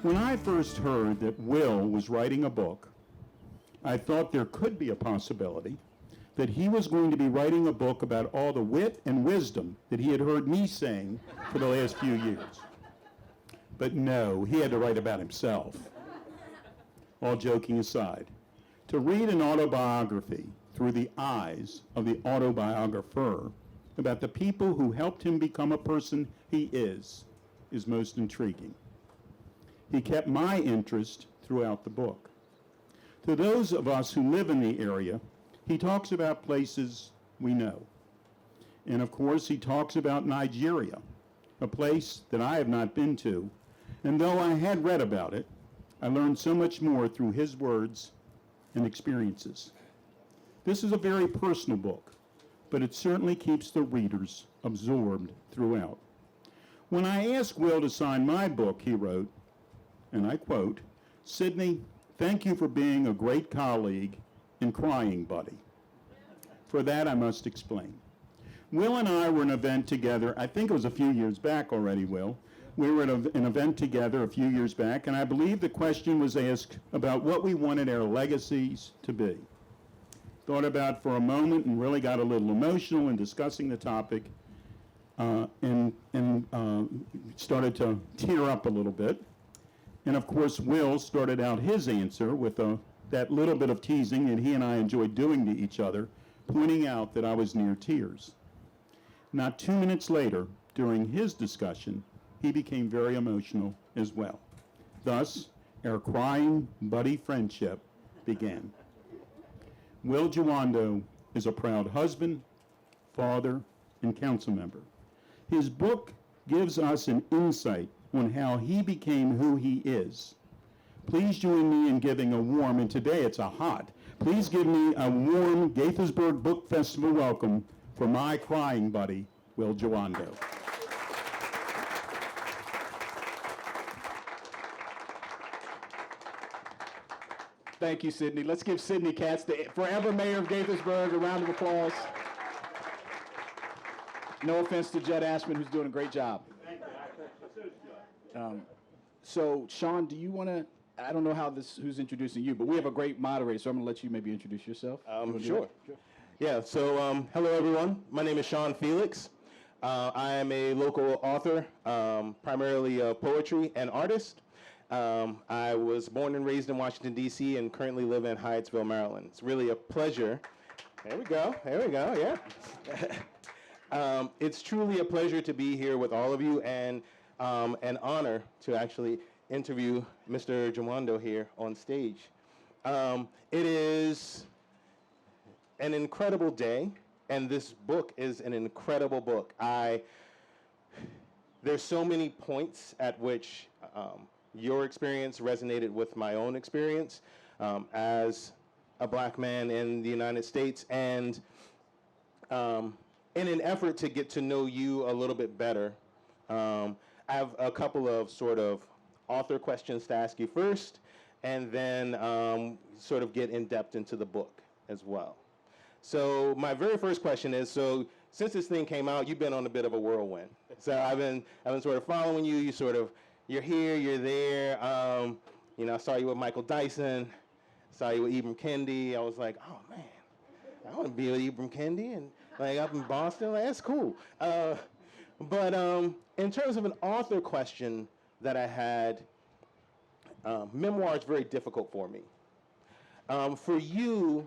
When I first heard that Will was writing a book, I thought there could be a possibility that he was going to be writing a book about all the wit and wisdom that he had heard me saying for the last few years. But no, he had to write about himself. All joking aside, to read an autobiography through the eyes of the autobiographer about the people who helped him become a person he is most intriguing. He kept my interest throughout the book. To those of us who live in the area, he talks about places we know. And of course, he talks about Nigeria, a place that I have not been to. And though I had read about it, I learned so much more through his words and experiences. This is a very personal book, but it certainly keeps the readers absorbed throughout. When I asked Will to sign my book, he wrote, and I quote, "Sidney, thank you for being a great colleague and crying buddy." For that, I must explain. Will and I were at an event together, I think it was a few years back already, Will. We were at an event together a few years back, and I believe the question was asked about what we wanted our legacies to be. Thought about for a moment and really got a little emotional in discussing the topic, and started to tear up a little bit. And of course, Will started out his answer with that little bit of teasing that he and I enjoyed doing to each other, pointing out that I was near tears. Not 2 minutes later, during his discussion, he became very emotional as well. Thus, our crying buddy friendship began. Will Jawando is a proud husband, father, and council member. His book gives us an insight on how he became who he is. Please join me in giving a warm, and today it's a hot, please give me a warm Gaithersburg Book Festival welcome for my crying buddy, Will Jawando. Thank you, Sidney. Let's give Sidney Katz, the forever mayor of Gaithersburg, a round of applause. No offense to Judd Ashman, who's doing a great job. Thank you. So, Sean, do you want to, I don't know who's introducing you, but we have a great moderator, so I'm going to let you maybe introduce yourself. Sure. Yeah, so hello, everyone. My name is Sean Felix. I am a local author, primarily of poetry and artist. I was born and raised in Washington, D.C., and currently live in Hyattsville, Maryland. It's really a pleasure. There we go, yeah. It's truly a pleasure to be here with all of you, and an honor to actually interview Mr. Jawando here on stage. It is an incredible day, and this book is an incredible book. There's so many points at which your experience resonated with my own experience as a black man in the United States, and in an effort to get to know you a little bit better, I have a couple of sort of author questions to ask you first, and then sort of get in depth into the book as well. So my very first question is, so since this thing came out, you've been on a bit of a whirlwind. So I've been sort of following you. You're here, you're there. I saw you with Michael Dyson, saw you with Ibram Kendi. I was like, oh man, I want to be with Ibram Kendi and like up in Boston. Like, that's cool. But in terms of an author question that I had, memoir is very difficult for me. For you,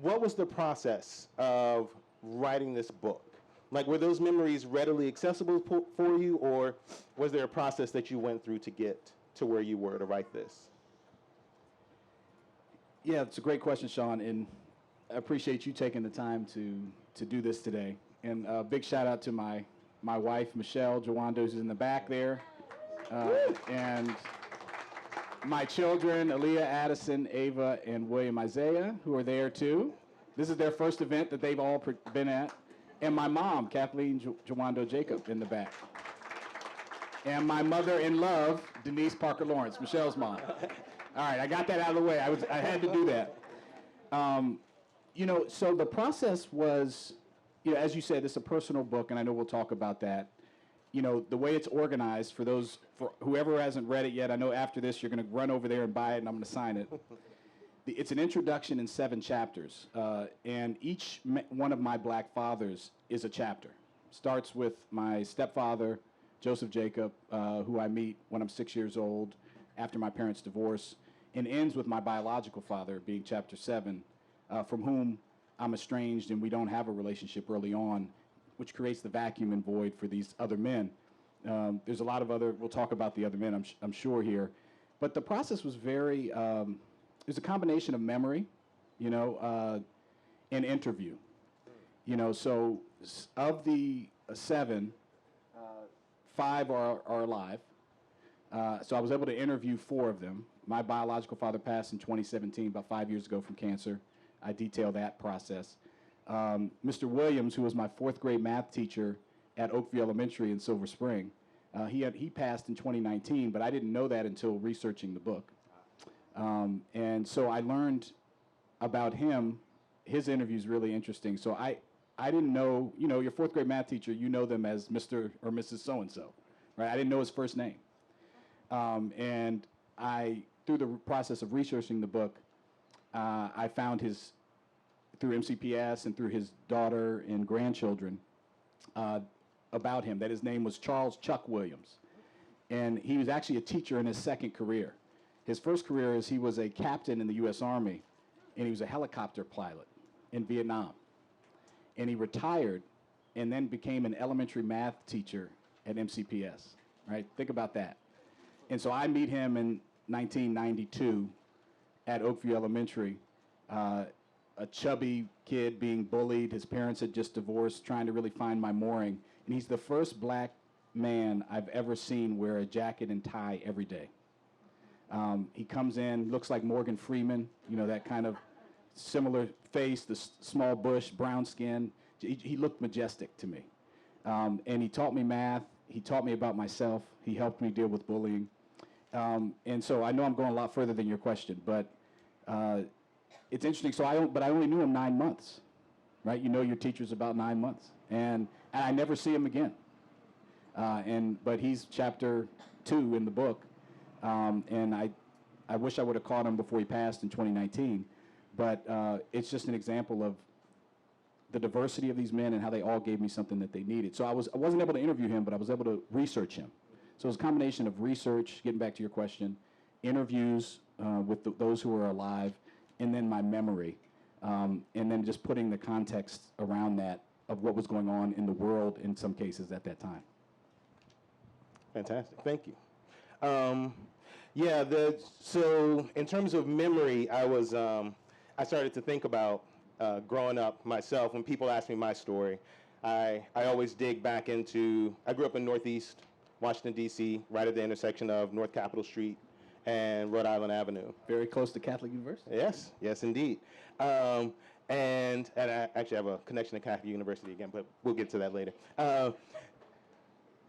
what was the process of writing this book? Like, were those memories readily accessible for you, or was there a process that you went through to get to where you were to write this? Yeah, it's a great question, Sean, and I appreciate you taking the time to do this today. And a big shout out to my wife, Michelle Jawando, who's in the back there, and my children, Aaliyah, Addison, Ava, and William Isaiah, who are there too. This is their first event that they've all been at. And my mom, Kathleen Jawando Jacob, in the back. And my mother-in-love, Denise Parker Lawrence, Michelle's mom. All right, I got that out of the way. I had to do that. So the process was, as you said, it's a personal book, and I know we'll talk about that. the way it's organized, for whoever hasn't read it yet, I know after this you're going to run over there and buy it, and I'm going to sign it. It's an introduction in 7 chapters, and each one of my black fathers is a chapter. Starts with my stepfather, Joseph Jacob, who I meet when I'm 6 years old after my parents' divorce, and ends with my biological father being chapter 7, from whom I'm estranged and we don't have a relationship early on, which creates the vacuum and void for these other men. There's a lot of we'll talk about the other men, I'm sure here. But the process was very, there's a combination of memory, and interview. So of the 7, 5 are alive. So I was able to interview 4 of them. My biological father passed in 2017, about 5 years ago from cancer. I detail that process. Mr. Williams, who was my 4th grade math teacher at Oakview Elementary in Silver Spring, he passed in 2019, but I didn't know that until researching the book. And so I learned about him. His interview is really interesting. So I didn't know, your 4th grade math teacher, you know them as Mr. or Mrs. So-and-so, right? I didn't know his first name. And through the process of researching the book, I found through MCPS and through his daughter and grandchildren, about him, that his name was Charles Chuck Williams. And he was actually a teacher in his 2nd career. His first career is he was a captain in the U.S. Army, and he was a helicopter pilot in Vietnam. And he retired and then became an elementary math teacher at MCPS, right? Think about that. And so I meet him in 1992 at Oakview Elementary, a chubby kid being bullied. His parents had just divorced, trying to really find my mooring. And he's the first black man I've ever seen wear a jacket and tie every day. He comes in, looks like Morgan Freeman, that kind of similar face, the small bush, brown skin. He looked majestic to me. And he taught me math. He taught me about myself. He helped me deal with bullying. And so I know I'm going a lot further than your question, but it's interesting. But I only knew him 9 months, right? Your teacher's about 9 months. And I never see him again. But he's chapter 2 in the book. And I wish I would have caught him before he passed in 2019. But it's just an example of the diversity of these men and how they all gave me something that they needed. So I wasn't able to interview him, but I was able to research him. So it was a combination of research, getting back to your question, interviews with those who are alive, and then my memory, and then just putting the context around that of what was going on in the world in some cases at that time. Fantastic. Thank you. So in terms of memory, I started to think about growing up myself. When people ask me my story, I always dig back into, I grew up in Northeast Washington, D.C., right at the intersection of North Capitol Street and Rhode Island Avenue. Very close to Catholic University? Yes, indeed. And I actually have a connection to Catholic University again, but we'll get to that later.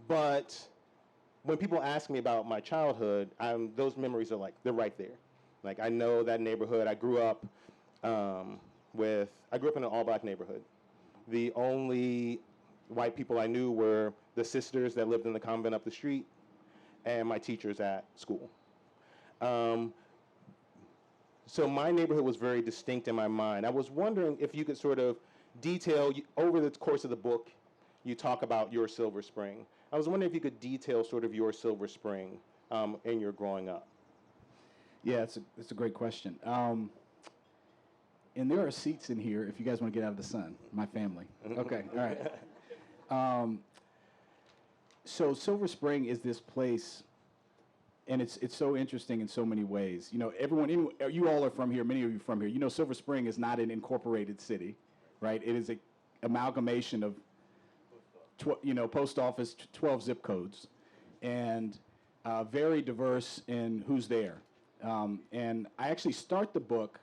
But when people ask me about my childhood, those memories are they're right there. Like, I know that neighborhood. I grew up in an all-black neighborhood. The only white people I knew were the sisters that lived in the convent up the street and my teachers at school. So my neighborhood was very distinct in my mind. I was wondering if you could sort of detail, over the course of the book, you talk about your Silver Spring. I was wondering if you could detail sort of your Silver Spring in your growing up. Yeah, it's a great question. And there are seats in here if you guys want to get out of the sun, my family. Okay, all right. So Silver Spring is this place, and it's so interesting in so many ways. You all are from here, many of you from here. Silver Spring is not an incorporated city, right? It is an amalgamation of, post office, 12 zip codes, and very diverse in who's there. And I actually start the book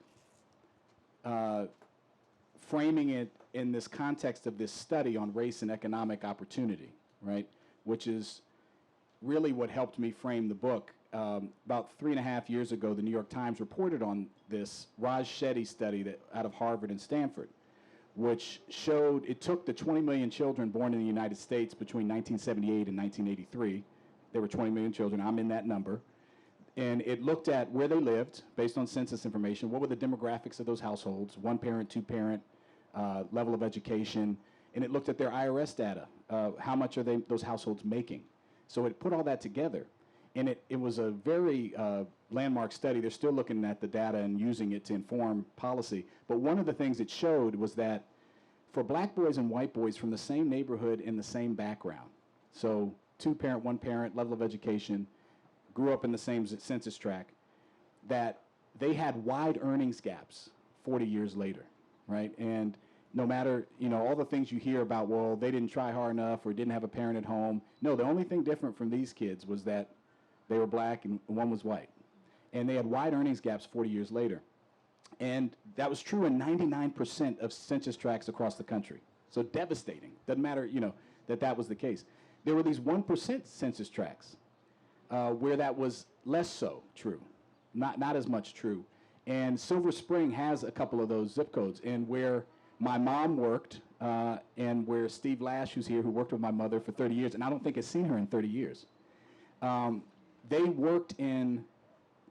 framing it in this context of this study on race and economic opportunity, right? Which is really what helped me frame the book. About 3.5 years ago, the New York Times reported on this Raj Shetty study out of Harvard and Stanford, which showed it took the 20 million children born in the United States between 1978 and 1983. There were 20 million children. I'm in that number. And it looked at where they lived based on census information. What were the demographics of those households? One parent, two parent, level of education. And it looked at their IRS data. How much are those households making? So it put all that together. And it was a very landmark study. They're still looking at the data and using it to inform policy. But one of the things it showed was that for black boys and white boys from the same neighborhood in the same background, so two parent, one parent, level of education, grew up in the same census tract, that they had wide earnings gaps 40 years later, right? And no matter, all the things you hear about, well, they didn't try hard enough or didn't have a parent at home. No, the only thing different from these kids was that they were black and one was white. And they had wide earnings gaps 40 years later. And that was true in 99% of census tracts across the country. So devastating. Doesn't matter, that was the case. There were these 1% census tracts where that was less so true, not as much true. And Silver Spring has a couple of those zip codes. And where my mom worked and where Steve Lash, who's here, who worked with my mother for 30 years, and I don't think I've seen her in 30 years, they worked in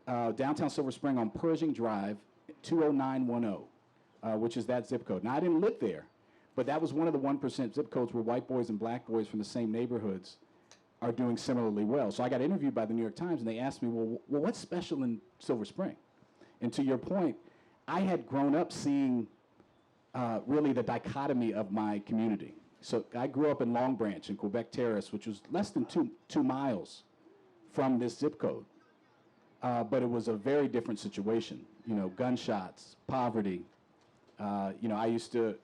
downtown Silver Spring on Pershing Drive, 20910, which is that zip code. Now, I didn't live there, but that was one of the 1% zip codes where white boys and black boys from the same neighborhoods are doing similarly well. So I got interviewed by the New York Times, and they asked me, well, what's special in Silver Spring? And to your point, I had grown up seeing really the dichotomy of my community. So I grew up in Long Branch in Quebec Terrace, which was less than two miles from this zip code. But it was a very different situation. Gunshots, poverty. I used to,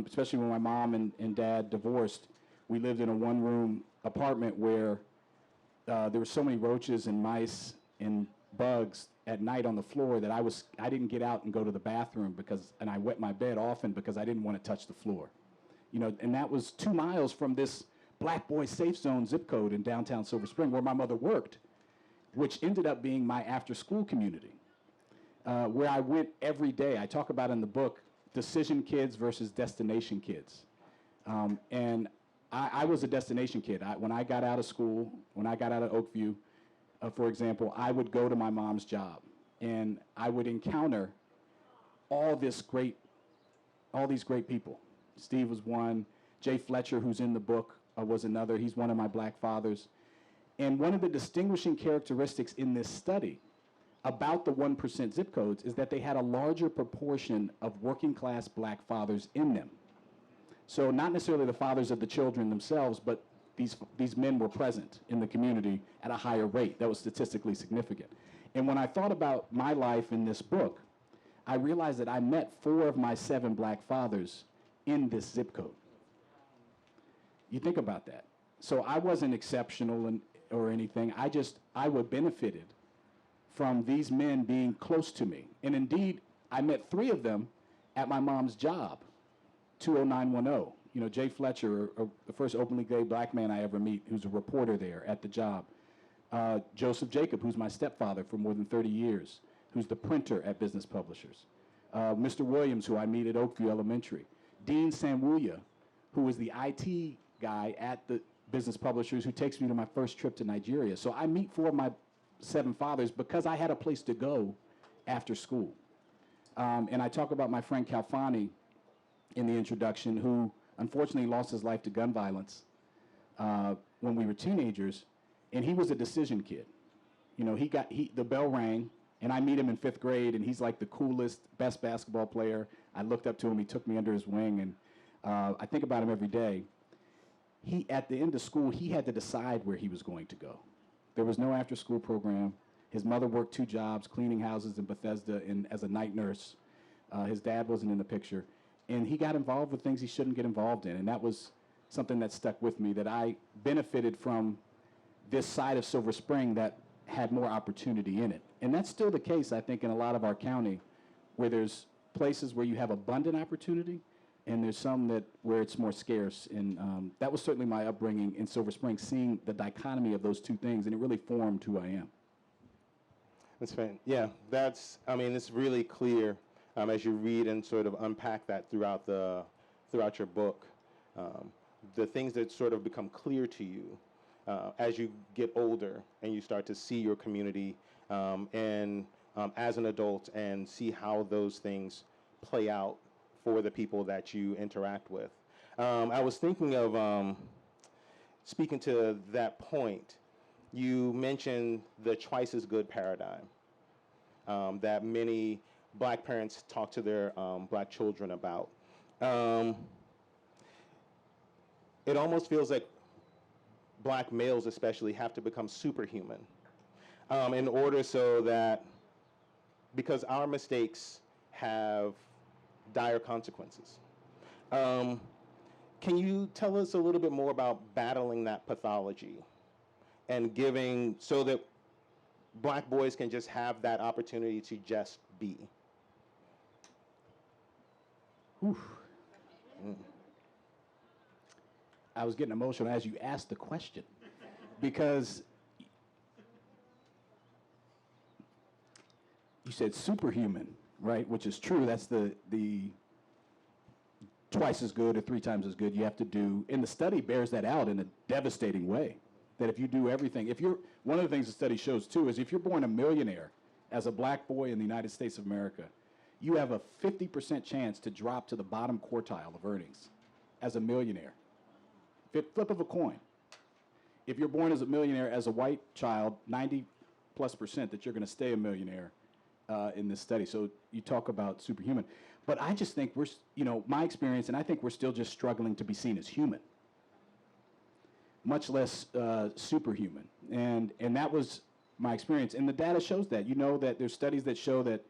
especially when my mom and dad divorced, we lived in a one-room apartment where there were so many roaches and mice and bugs at night on the floor that I didn't get out and go to the bathroom and I wet my bed often because I didn't want to touch the floor. And that was 2 miles from this black boy safe zone zip code in downtown Silver Spring where my mother worked, which ended up being my after-school community, where I went every day. I talk about in the book decision kids versus destination kids. And I was a destination kid. When I got out of school, when I got out of Oakview, for example, I would go to my mom's job, and I would encounter all these great people. Steve was one. Jay Fletcher, who's in the book, was another. He's one of my black fathers. And one of the distinguishing characteristics in this study about the 1% zip codes is that they had a larger proportion of working class black fathers in them. So not necessarily the fathers of the children themselves, but these men were present in the community at a higher rate. That was statistically significant. And when I thought about my life in this book, I realized that I met 4 of my 7 black fathers in this zip code. You think about that. So I wasn't exceptional or anything. I would benefited from these men being close to me. And indeed, I met 3 of them at my mom's job, 20910. Jay Fletcher, the first openly gay black man I ever meet, who's a reporter there at the job. Joseph Jacob, who's my stepfather for more than 30 years, who's the printer at Business Publishers. Mr. Williams, who I meet at Oakview Elementary. Dean Sanwuya, who is the IT guy at the Business Publishers, who takes me to my first trip to Nigeria. So I meet 4 of my 7 fathers because I had a place to go after school. And I talk about my friend Kalfani in the introduction, who unfortunately lost his life to gun violence when we were teenagers, and he was a decision kid. The bell rang, and I meet him in 5th grade, and he's like the coolest, best basketball player. I looked up to him. He took me under his wing, and I think about him every day. At the end of school, he had to decide where he was going to go. There was no after-school program. His mother worked 2 jobs, cleaning houses in Bethesda as a night nurse. His dad wasn't in the picture. And he got involved with things he shouldn't get involved in. And that was something that stuck with me, that I benefited from this side of Silver Spring that had more opportunity in it. And that's still the case, I think, in a lot of our county, where there's places where you have abundant opportunity, and there's some where it's more scarce. And that was certainly my upbringing in Silver Spring, seeing the dichotomy of those 2 things, and it really formed who I am. That's fine. Yeah, it's really clear. as you read and sort of unpack that throughout your book, the things that sort of become clear to you as you get older and you start to see your community and as an adult and see how those things play out for the people that you interact with. I was thinking of, speaking to that point, you mentioned the twice as good paradigm that many black parents talk to their black children about. It almost feels like black males especially have to become superhuman in order so that, because our mistakes have dire consequences. Can you tell us a little bit more about battling that pathology and giving, so that black boys can just have that opportunity to just be? I was getting emotional as you asked the question, because you said superhuman, right? Which is true. That's the twice as good or three times as good you have to do. And the study bears that out in a devastating way. That if you do everything, one of the things the study shows too is if you're born a millionaire as a black boy in the United States of America, you have a 50% chance to drop to the bottom quartile of earnings as a millionaire. Flip of a coin. If you're born as a millionaire as a white child, 90+% that you're going to stay a millionaire in this study. So you talk about superhuman. But I just think my experience, and I think we're still just struggling to be seen as human, much less superhuman. And that was my experience. And the data shows that. You know that there's studies that show that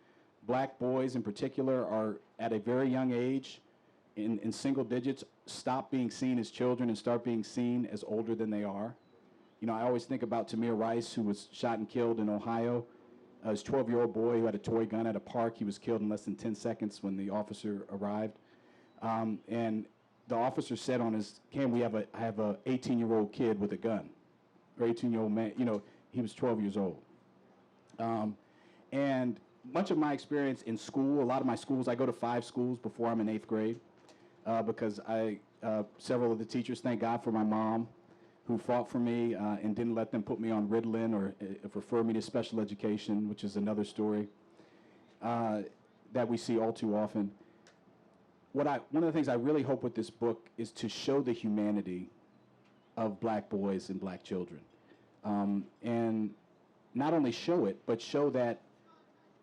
black boys in particular are at a very young age, in single digits, stop being seen as children and start being seen as older than they are. You know, I always think about Tamir Rice, who was shot and killed in Ohio. This 12-year-old boy who had a toy gun at a park. He was killed in less than 10 seconds when the officer arrived. And the officer said on his cam, I have a 18-year-old kid with a gun, or 18-year-old man. You know, he was 12 years old. And much of my experience in school, a lot of my schools, I go to 5 schools before I'm in 8th grade. Because several of the teachers, thank God for my mom, who fought for me and didn't let them put me on Ritalin or refer me to special education, which is another story that we see all too often. One of the things I really hope with this book is to show the humanity of black boys and black children. And not only show it, but show that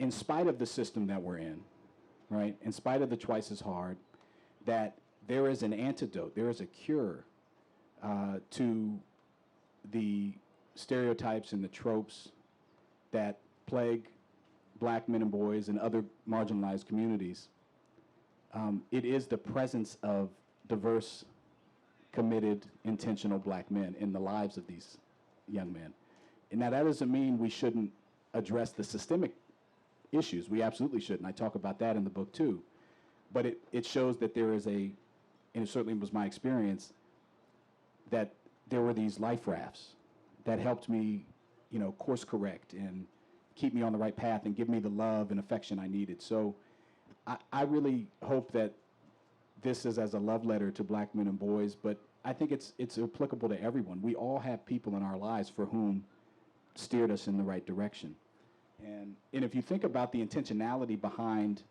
in spite of the system that we're in, right, in spite of the twice as hard, that there is an antidote, there is a cure to the stereotypes and the tropes that plague black men and boys and other marginalized communities. It is the presence of diverse, committed, intentional black men in the lives of these young men. And now that doesn't mean we shouldn't address the systemic issues. We absolutely should, and I talk about that in the book too. But it shows that there is and it certainly was my experience, that there were these life rafts that helped me, course correct and keep me on the right path and give me the love and affection I needed. So I really hope that this is as a love letter to black men and boys, but I think it's applicable to everyone. We all have people in our lives for whom steered us in the right direction. And if you think about the intentionality behind,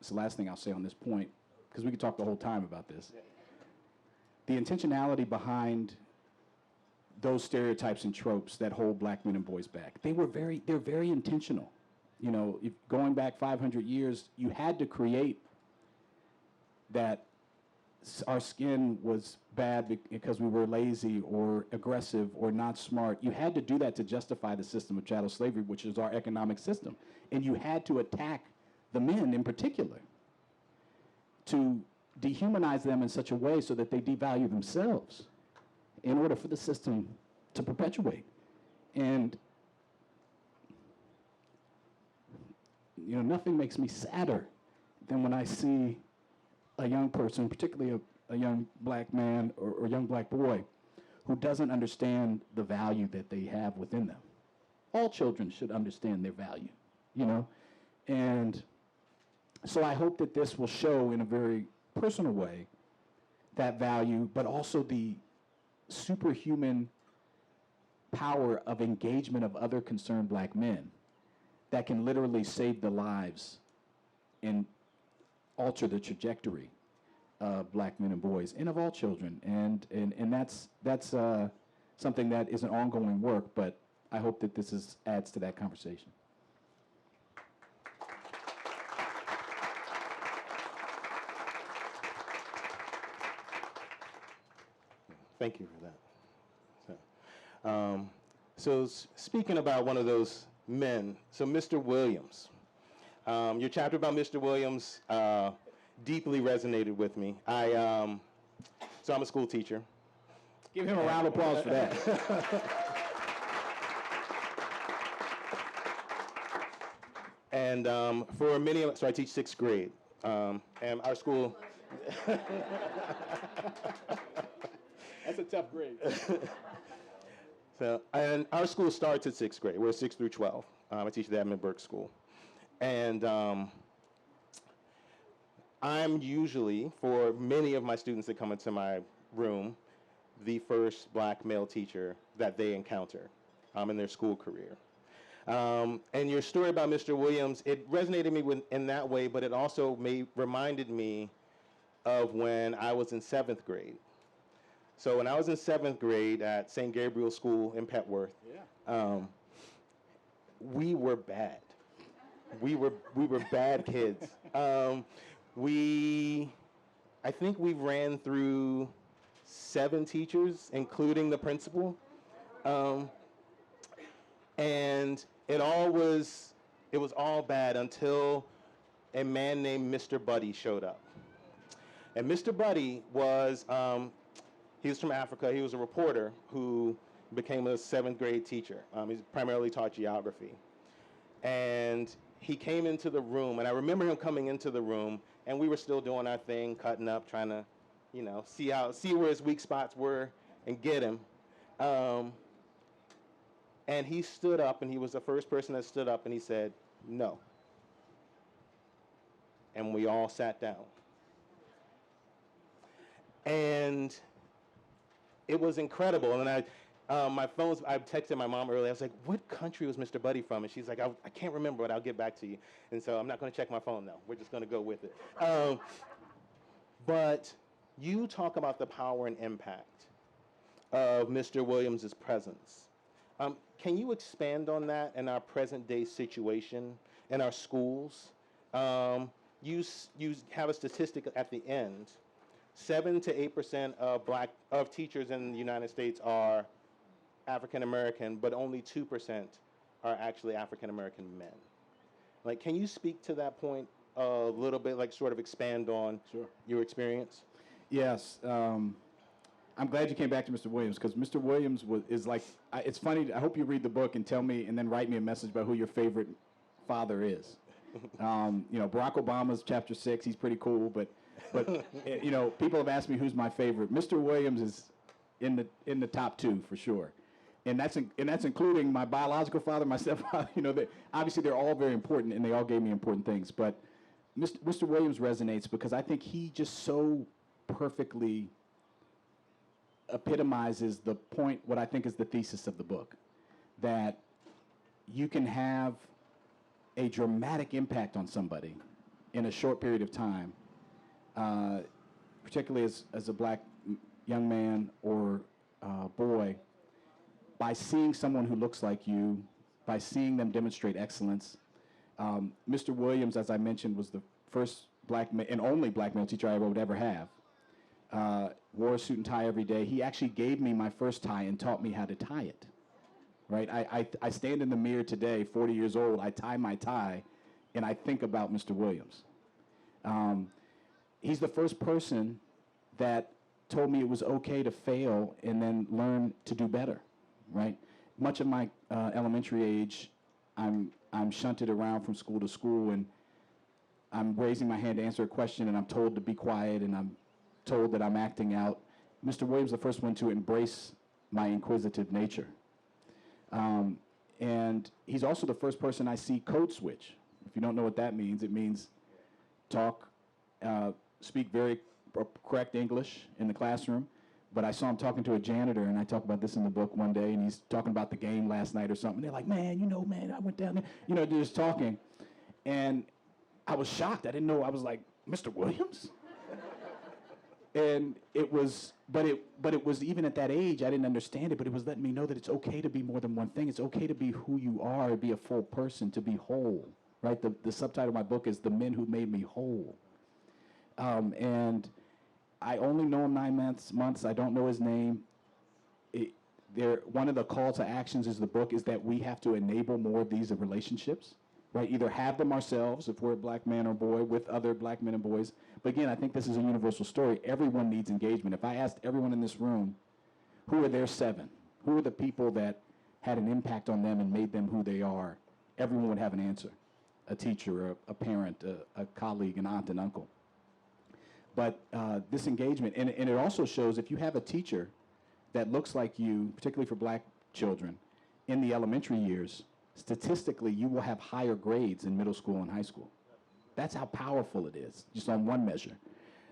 it's the last thing I'll say on this point, because we could talk the whole time about this. The intentionality behind those stereotypes and tropes that hold black men and boys back, they're very intentional. If going back 500 years, you had to create that our skin was bad because we were lazy or aggressive or not smart. You had to do that to justify the system of chattel slavery, which is our economic system. And you had to attack the men in particular to dehumanize them in such a way so that they devalue themselves in order for the system to perpetuate. And nothing makes me sadder than when I see a young person, particularly a young black man or young black boy, who doesn't understand the value that they have within them. All children should understand their value, and So I hope that this will show in a very personal way that value, but also the superhuman power of engagement of other concerned black men that can literally save the lives and alter the trajectory of black men and boys and of all children. And that's something that is an ongoing work, but I hope that this adds to that conversation. Thank you for that. So speaking about one of those men, so Mr. Williams, your chapter about Mr. Williams deeply resonated with me. So I'm a school teacher. Give him a round of applause for that. And for many of us, so I teach sixth grade, and our school. That's a tough grade. So, and our school starts at sixth grade. We're 6 through 12. I teach at the Edmund Burke School. And I'm usually, for many of my students that come into my room, the first black male teacher that they encounter in their school career. And your story about Mr. Williams, it resonated me in that way, but it also reminded me of when I was in 7th grade. So when I was in 7th grade at St. Gabriel School in Petworth, we were bad. We were bad kids. I think we ran through 7 teachers, including the principal. And it was all bad until a man named Mr. Buddy showed up. And Mr. Buddy was, he was from Africa. He was a reporter who became a 7th grade teacher. He primarily taught geography. And he came into the room, and I remember him coming into the room, and we were still doing our thing, cutting up, trying to, see where his weak spots were and get him. And he stood up, and he was the first person that stood up, and he said, "No." And we all sat down. And it was incredible. And I texted my mom earlier. I was like, "What country was Mr. Buddy from?" And she's like, I can't remember, but I'll get back to you. And so I'm not going to check my phone now. We're just going to go with it. But you talk about the power and impact of Mr. Williams' presence. Can you expand on that in our present day situation in our schools? You have a statistic at the end. 7 to 8% of teachers in the United States are African American, but only 2% are actually African American men. Like, can you speak to that point a little bit, like sort of expand on your experience? Yes. I'm glad you came back to Mr. Williams, because Mr. Williams is like, it's funny, I hope you read the book and tell me, and then write me a message about who your favorite father is. Barack Obama's chapter 6, he's pretty cool, but people have asked me who's my favorite. Mr. Williams is in the top 2 for sure. And that's including my biological father, my stepfather. Obviously they're all very important, and they all gave me important things. But Mr. Williams resonates because I think he just so perfectly epitomizes the point, what I think is the thesis of the book, that you can have a dramatic impact on somebody in a short period of time, particularly as a black young man or boy, by seeing someone who looks like you, by seeing them demonstrate excellence. Mr. Williams, as I mentioned, was the first black and only black male teacher I would ever have. Wore a suit and tie every day. He actually gave me my first tie and taught me how to tie it. Right? I stand in the mirror today, 40 years old, I tie my tie, and I think about Mr. Williams. He's the first person that told me it was okay to fail and then learn to do better, right? Much of my elementary age, I'm shunted around from school to school, and I'm raising my hand to answer a question, and I'm told to be quiet, and I'm told that I'm acting out. Mr. Williams is the first one to embrace my inquisitive nature. And he's also the first person I see code switch. If you don't know what that means, it means talk, speak very correct English in the classroom, but I saw him talking to a janitor, and I talk about this in the book one day, and he's talking about the game last night or something. They're like, man, I went down there, they're just talking. And I was shocked. I didn't know. I was like, Mr. Williams? And it was, but it was, even at that age, I didn't understand it, but it was letting me know that it's okay to be more than one thing. It's okay to be who you are, be a full person, to be whole, right? The subtitle of my book is The Men Who Made Me Whole. And I only know him 9 months. I don't know his name. One of the call to actions is the book is that we have to enable more of these relationships, right? Either have them ourselves, if we're a black man or boy, with other black men and boys. But again, I think this is a universal story. Everyone needs engagement. If I asked everyone in this room, who are their 7? Who are the people that had an impact on them and made them who they are? Everyone would have an answer. A teacher, a parent, a colleague, an aunt, an uncle. But this engagement, and it also shows if you have a teacher that looks like you, particularly for black children, in the elementary years, statistically, you will have higher grades in middle school and high school. That's how powerful it is, just on one measure.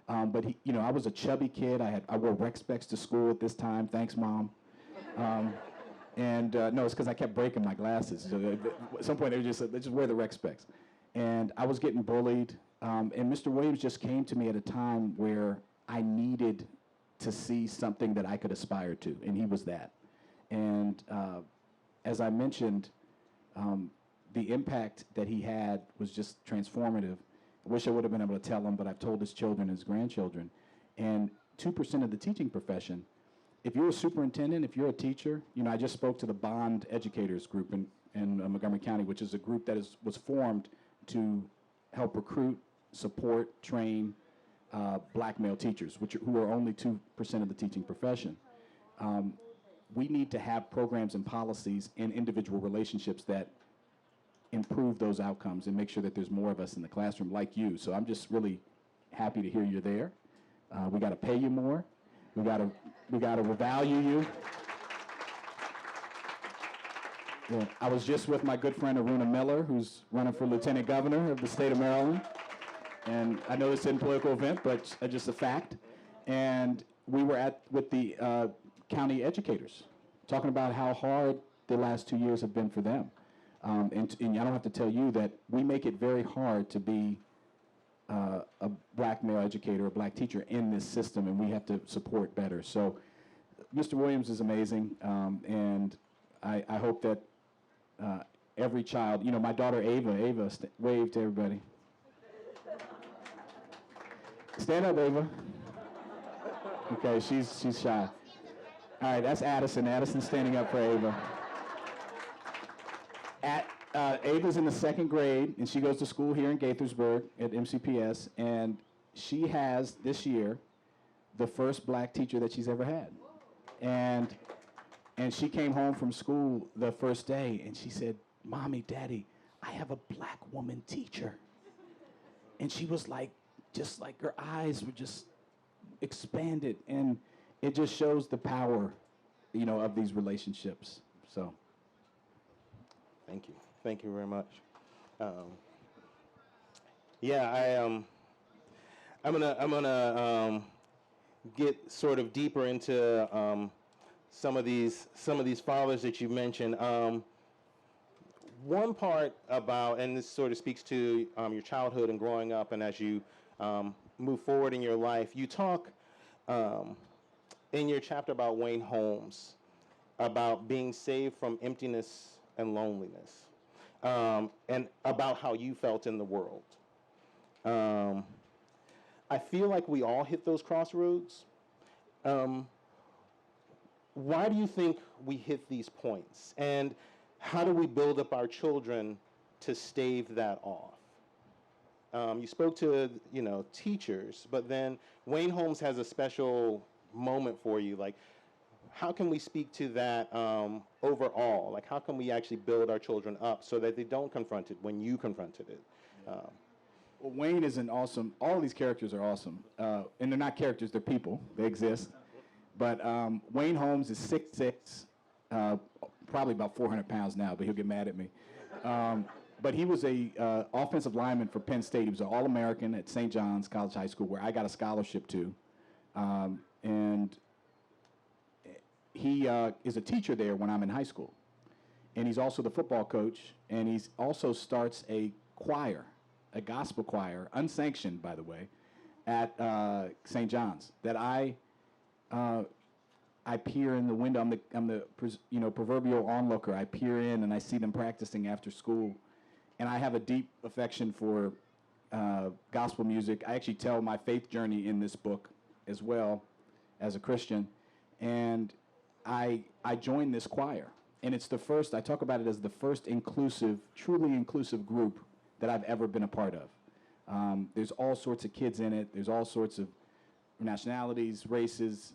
But I was a chubby kid. I wore rec specs to school at this time. Thanks, Mom. No, it's because I kept breaking my glasses. So at some point, they just wear the rec specs. And I was getting bullied. And Mr. Williams just came to me at a time where I needed to see something that I could aspire to, and he was that. And as I mentioned, the impact that he had was just transformative. I wish I would have been able to tell him, but I've told his children, his grandchildren. And 2% of the teaching profession, if you're a superintendent, if you're a teacher, I just spoke to the Bond Educators group in Montgomery County, which is a group that was formed to help recruit, support, train black male teachers, who are only 2% of the teaching profession. We need to have programs and policies and individual relationships that improve those outcomes and make sure that there's more of us in the classroom like you. So I'm just really happy to hear you're there. We got to pay you more. We got to value you. Yeah. I was just with my good friend Aruna Miller, who's running for Lieutenant Governor of the state of Maryland. And I know this isn't a political event, but just a fact. And we were with the county educators, talking about how hard the last 2 years have been for them. And I don't have to tell you that we make it very hard to be a black male educator, a black teacher in this system, and we have to support better. So Mr. Williams is amazing, and I hope that every child, my daughter Ava, wave to everybody. Stand up, Ava. Okay, she's shy. All right, that's Addison. Addison's standing up for Ava. Ava's in the 2nd grade, and she goes to school here in Gaithersburg at MCPS, and she has, this year, the first black teacher that she's ever had. And she came home from school the first day, and she said, Mommy, Daddy, I have a black woman teacher. And she was like, just like her eyes were just expanded, and it just shows the power, of these relationships. So, Thank you. Thank you very much. I'm gonna get sort of deeper into some of these fathers that you mentioned. One part about, and this sort of speaks to your childhood and growing up, and as you move forward in your life, you talk in your chapter about Wayne Holmes, about being saved from emptiness and loneliness, and about how you felt in the world. I feel like we all hit those crossroads. Why do you think we hit these points? And how do we build up our children to stave that off? You spoke to, teachers, but then Wayne Holmes has a special moment for you. Like, how can we speak to that overall? Like, how can we actually build our children up so that they don't confront it when you confronted it? Well, Wayne is all of these characters are awesome. And they're not characters, they're people. They exist. But Wayne Holmes is 6'6", probably about 400 pounds now, but he'll get mad at me. But he was a offensive lineman for Penn State. He was an All-American at St. John's College High School, where I got a scholarship to. And he is a teacher there when I'm in high school. And he's also the football coach, and he also starts a choir, a gospel choir, unsanctioned, by the way, at St. John's, that I peer in the window. I'm the proverbial onlooker. I peer in and I see them practicing after school, and I have a deep affection for gospel music. I actually tell my faith journey in this book as well as a Christian, and I joined this choir, and it's the first. I talk about it as the first inclusive, truly inclusive group that I've ever been a part of. There's all sorts of kids in it. There's all sorts of nationalities, races,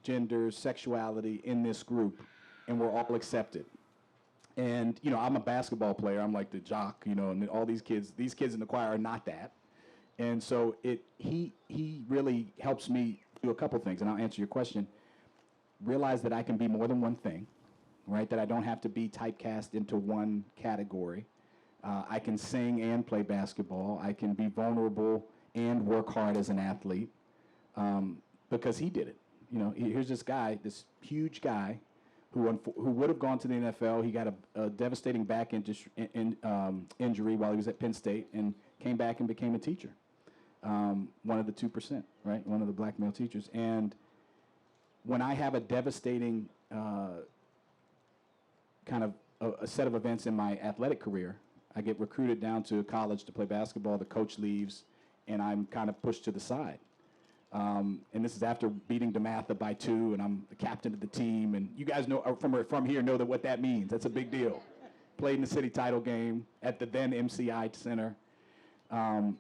genders, sexuality in this group, and we're all accepted. And, I'm a basketball player. I'm like the jock, and all these kids in the choir are not that. And so he really helps me do a couple things, and I'll answer your question. Realize that I can be more than one thing, right? That I don't have to be typecast into one category. I can sing and play basketball. I can be vulnerable and work hard as an athlete, because he did it. Here's this guy, this huge guy, who would have gone to the NFL. He got a devastating back injury while he was at Penn State, and came back and became a teacher. One of the 2%, right? One of the black male teachers. And when I have a devastating kind of a set of events in my athletic career, I get recruited down to college to play basketball. The coach leaves, and I'm kind of pushed to the side. And this is after beating DeMatha by 2, and I'm the captain of the team. And you guys know from here know what that means. That's a big deal. Played in the city title game at the then MCI Center. I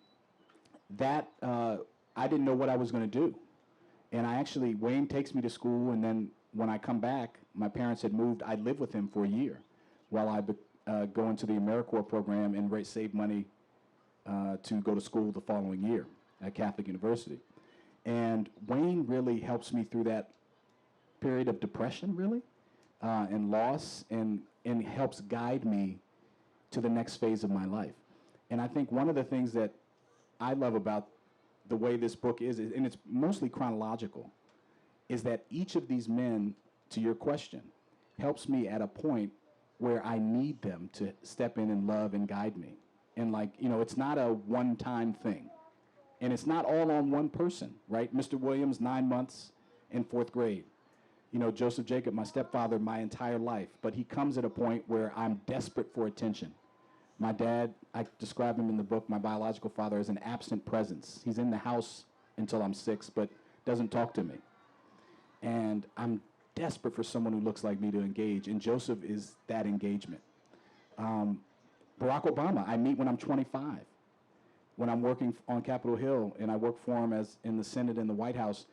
didn't know what I was going to do. And Wayne takes me to school, and then when I come back, my parents had moved. I lived with him for a year while I go into the AmeriCorps program and save money to go to school the following year at Catholic University. And Wayne really helps me through that period of depression, really, and loss, and helps guide me to the next phase of my life. And I think one of the things that I love about the way this book is, and it's mostly chronological, is that each of these men, to your question, helps me at a point where I need them to step in and love and guide me. And it's not a one-time thing. And it's not all on one person, right? Mr. Williams, 9 months in 4th grade. Joseph Jacob, my stepfather, my entire life. But he comes at a point where I'm desperate for attention. My dad, I describe him in the book, my biological father, as an absent presence. He's in the house until I'm 6, but doesn't talk to me. And I'm desperate for someone who looks like me to engage, and Joseph is that engagement. Barack Obama, I meet when I'm 25. When I'm working on Capitol Hill, and I work for him as in the Senate and the White House,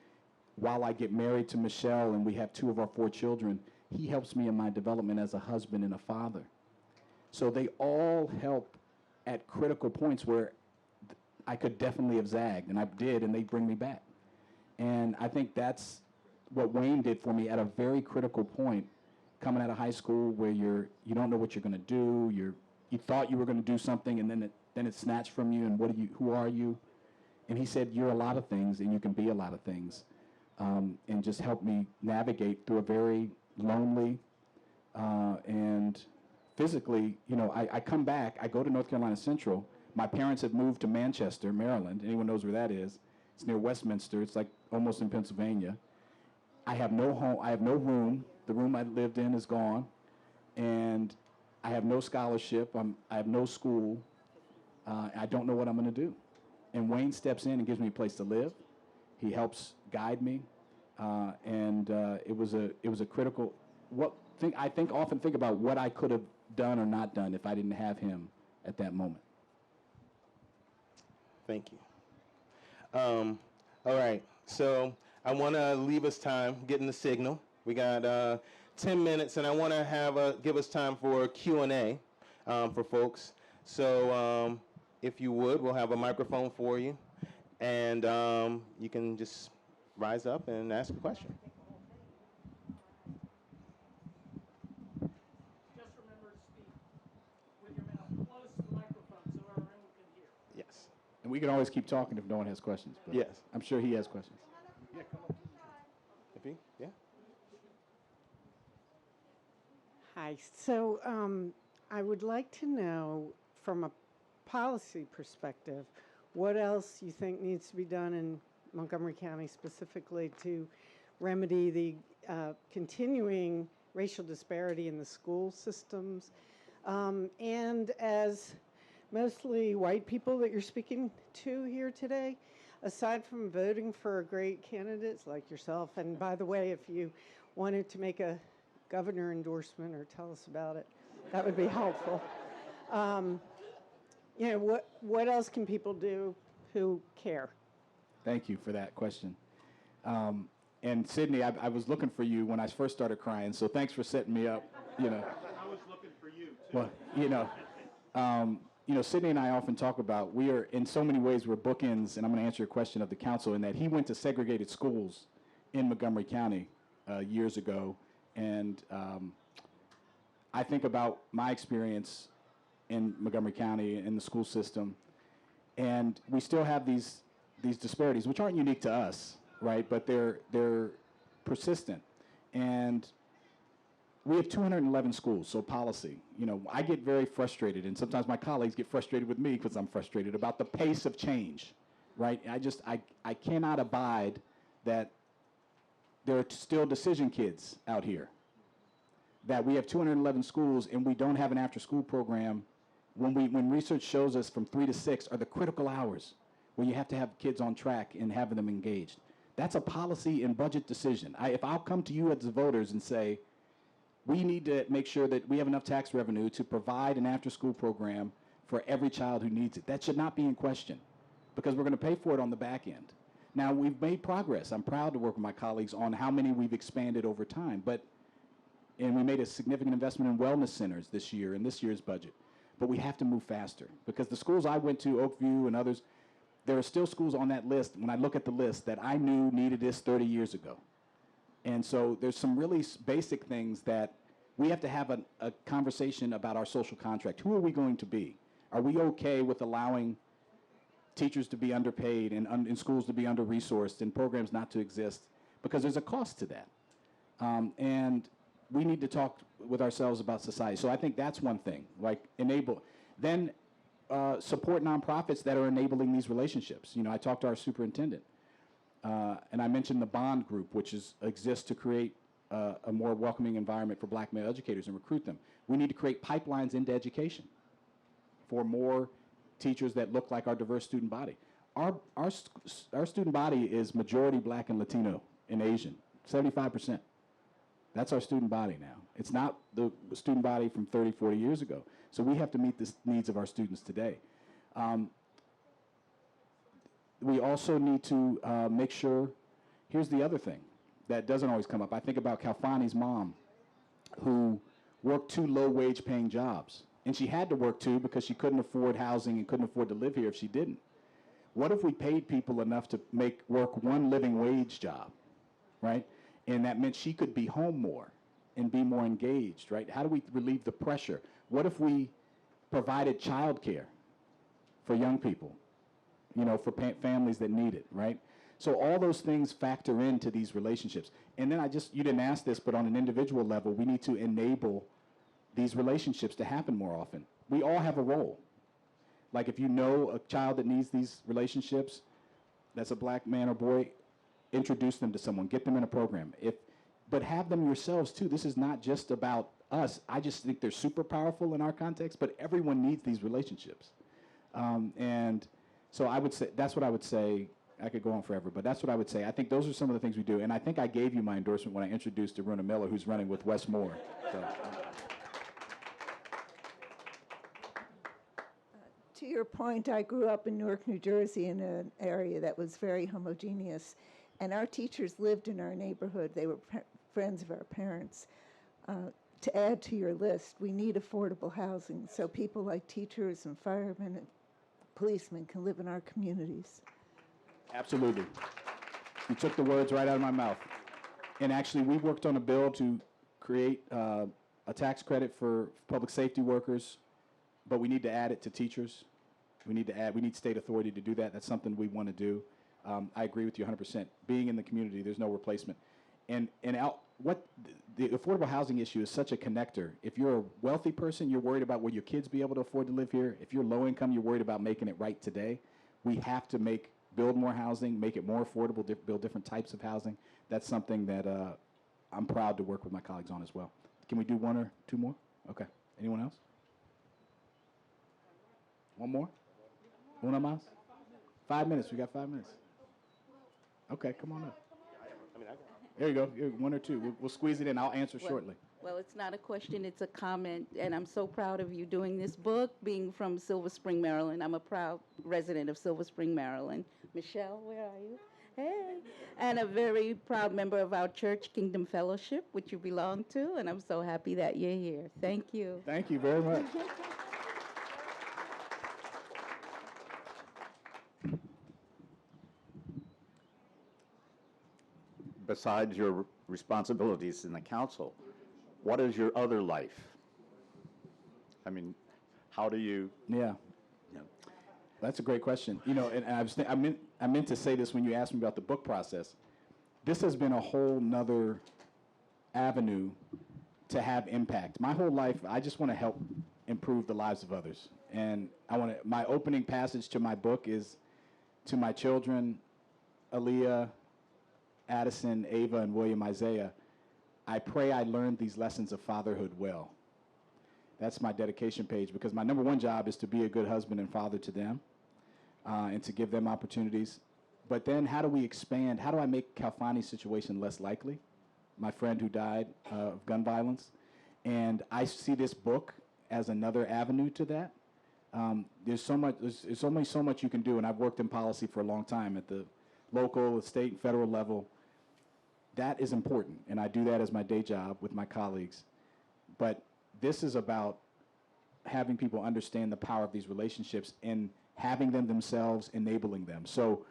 while I get married to Michelle and we have 2 of our 4 children, he helps me in my development as a husband and a father. So they all help at critical points where I could definitely have zagged, and I did, and they bring me back. And I think that's what Wayne did for me at a very critical point, coming out of high school where you don't know what you're going to do. You thought you were going to do something, and then it's snatched from you, and who are you? And he said, you're a lot of things, and you can be a lot of things, and just helped me navigate through a very lonely and physically, I come back, I go to North Carolina Central. My parents have moved to Manchester, Maryland. Anyone knows where that is? It's near Westminster. It's like almost in Pennsylvania. I have no home. I have no room. The room I lived in is gone. And I have no scholarship. I have no school. I don't know what I'm going to do. And Wayne steps in and gives me a place to live. He helps guide me. And it was a critical, I often think about what I could have done or not done if I didn't have him at that moment. Thank you. All right, so I want to leave us time getting the signal. We got 10 minutes, and I want to give us time for Q&A for folks. So if you would, we'll have a microphone for you, and you can just rise up and ask a question. Just remember to speak with your mouth close to the And we can always keep talking if no one has questions. But Yes. I'm sure he has questions. If he- Yeah. Hi. So I would like to know, from a policy perspective, what else you think needs to be done in Montgomery County specifically to remedy the continuing racial disparity in the school systems. And as mostly white people that you're speaking to here today, aside from voting for great candidates like yourself, and by the way, if you wanted to make a governor endorsement or tell us about it, that would be helpful. You know, what else can people do who care? Thank you for that question. And Sydney, I was looking for you when I first started crying, so thanks for setting me up. You know. I was looking for you, too. Well, Sydney and I often talk about we are in so many ways we're bookends, and I'm going to answer your question of the council in that he went to segregated schools in Montgomery County years ago, and I think about my experience in Montgomery County in the school system, and we still have these disparities, which aren't unique to us, right? But they're persistent, and we have 211 schools, so policy. You know, I get very frustrated, and sometimes my colleagues get frustrated with me because I'm frustrated about the pace of change, right? I cannot abide that there are still decision kids out here, that we have 211 schools and we don't have an after-school program when research shows us from 3 to 6 are the critical hours where you have to have kids on track and having them engaged. That's a policy and budget decision. If I'll come to you as the voters and say, we need to make sure that we have enough tax revenue to provide an after-school program for every child who needs it. That should not be in question because we're going to pay for it on the back end. Now, we've made progress. I'm proud to work with my colleagues on how many we've expanded over time. And we made a significant investment in wellness centers this year in this year's budget. But we have to move faster because the schools I went to, Oakview and others, there are still schools on that list, when I look at the list, that I knew needed this 30 years ago. And so there's some really basic things that we have to have a conversation about our social contract. Who are we going to be? Are we okay with allowing teachers to be underpaid and schools to be under-resourced and programs not to exist? Because there's a cost to that. And we need to talk with ourselves about society. So I think that's one thing, like enable. Then support nonprofits that are enabling these relationships. You know, I talked to our superintendent, and I mentioned the Bond Group, which exists to create a more welcoming environment for black male educators and recruit them. We need to create pipelines into education for more teachers that look like our diverse student body. Our student body is majority black and Latino and Asian, 75%. That's our student body now. It's not the student body from 30, 40 years ago. So we have to meet the needs of our students today. We also need to make sure, here's the other thing that doesn't always come up. I think about Kalfani's mom, who worked 2 low-wage paying jobs. And she had to work 2 because she couldn't afford housing and couldn't afford to live here if she didn't. What if we paid people enough to work 1 living wage job, right? And that meant she could be home more and be more engaged, right? How do we relieve the pressure? What if we provided childcare for young people, you know, for families that need it, right? So all those things factor into these relationships. And then you didn't ask this, but on an individual level, we need to enable these relationships to happen more often. We all have a role. Like if you know a child that needs these relationships, that's a black man or boy, introduce them to someone, get them in a program. But have them yourselves too. This is not just about us. I just think they're super powerful in our context, but everyone needs these relationships. And so I would say, that's what I would say. I could go on forever, but that's what I would say. I think those are some of the things we do. And I think I gave you my endorsement when I introduced Aruna Miller, who's running with Wes Moore. So. To your point, I grew up in Newark, New Jersey, in an area that was very homogeneous, and our teachers lived in our neighborhood. They were friends of our parents. To add to your list, we need affordable housing so people like teachers and firemen and policemen can live in our communities. Absolutely. You took the words right out of my mouth. And actually, we worked on a bill to create a tax credit for public safety workers, but we need to add it to teachers We need state authority to do that. That's something we want to do. I agree with you 100%. Being in the community, there's no replacement. The affordable housing issue is such a connector. If you're a wealthy person, you're worried about will your kids be able to afford to live here. If you're low income, you're worried about making it right today. We have to build more housing, make it more affordable, build different types of housing. That's something that I'm proud to work with my colleagues on as well. Can we do one or two more? Okay. Anyone else? One more? Una más? 5 minutes. We got 5 minutes. Okay, come on up. There you go. One or two. We'll squeeze it in. I'll answer shortly. Well, it's not a question, it's a comment, and I'm so proud of you doing this book, being from Silver Spring, Maryland. I'm a proud resident of Silver Spring, Maryland. Michelle, where are you? Hey. And a very proud member of our church, Kingdom Fellowship, which you belong to, and I'm so happy that you're here. Thank you. Thank you very much. Besides your responsibilities in the council, what is your other life? I mean, how do you? Yeah. That's a great question. And I meant to say this when you asked me about the book process. This has been a whole nother avenue to have impact. My whole life, I just want to help improve the lives of others. And my opening passage to my book is to my children, Aaliyah, Addison, Ava, and William Isaiah. I pray I learned these lessons of fatherhood well. That's my dedication page, because my number one job is to be a good husband and father to them and to give them opportunities. But then how do we expand? How do I make Kalfani's situation less likely? My friend who died of gun violence. And I see this book as another avenue to that. There's only so much you can do, and I've worked in policy for a long time at the local, state, and federal level. That is important, and I do that as my day job with my colleagues. But this is about having people understand the power of these relationships and having them themselves, enabling them. So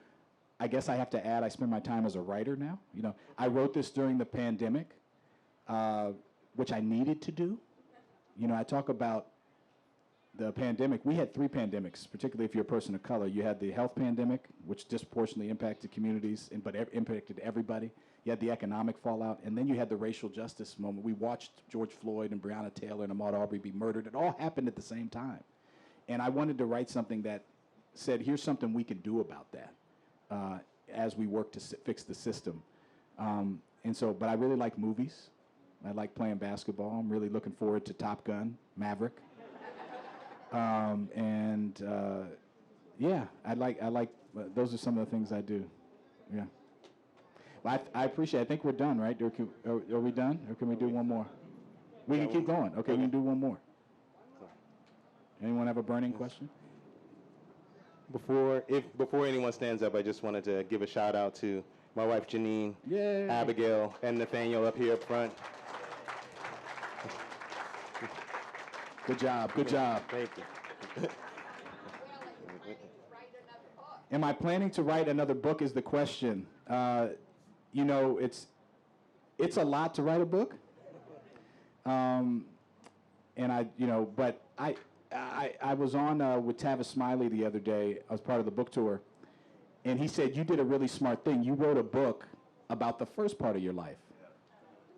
I guess I have to add, I spend my time as a writer now. I wrote this during the pandemic, which I needed to do. I talk about the pandemic. We had 3 pandemics, particularly if you're a person of color. You had the health pandemic, which disproportionately impacted communities, but impacted everybody. You had the economic fallout, and then you had the racial justice moment. We watched George Floyd and Breonna Taylor and Ahmaud Arbery be murdered. It all happened at the same time. And I wanted to write something that said, here's something we can do about that as we work to fix the system. But I really like movies. I like playing basketball. I'm really looking forward to Top Gun, Maverick. Those are some of the things I do. Yeah. Well, I appreciate it. I think we're done, right? Are we done? Or can we do one more? We can keep going. Okay, we can do one more. Anyone have a burning question? Before anyone stands up, I just wanted to give a shout out to my wife Janine, Yay. Abigail, and Nathaniel up here up front. Good job. Good job. Thank you. Am I planning to write another book is the question. It's a lot to write a book. But I was on with Tavis Smiley the other day. I was part of the book tour. And he said, you did a really smart thing. You wrote a book about the first part of your life.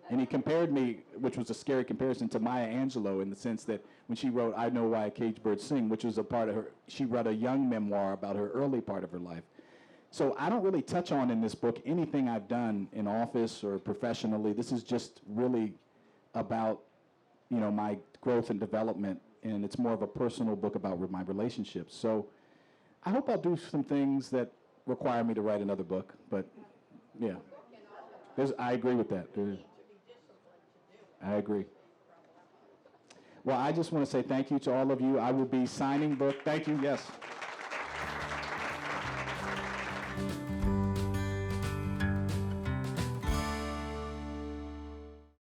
And he compared me, which was a scary comparison, to Maya Angelou in the sense that when she wrote I Know Why Caged Birds Sing, which was a part of her, she wrote a young memoir about her early part of her life. So I don't really touch on in this book anything I've done in office or professionally. This is just really about, my growth and development, and it's more of a personal book about my relationships. So I hope I'll do some things that require me to write another book, but yeah. I agree with that. I agree. Well, I just want to say thank you to all of you. I will be signing book. Thank you. Yes.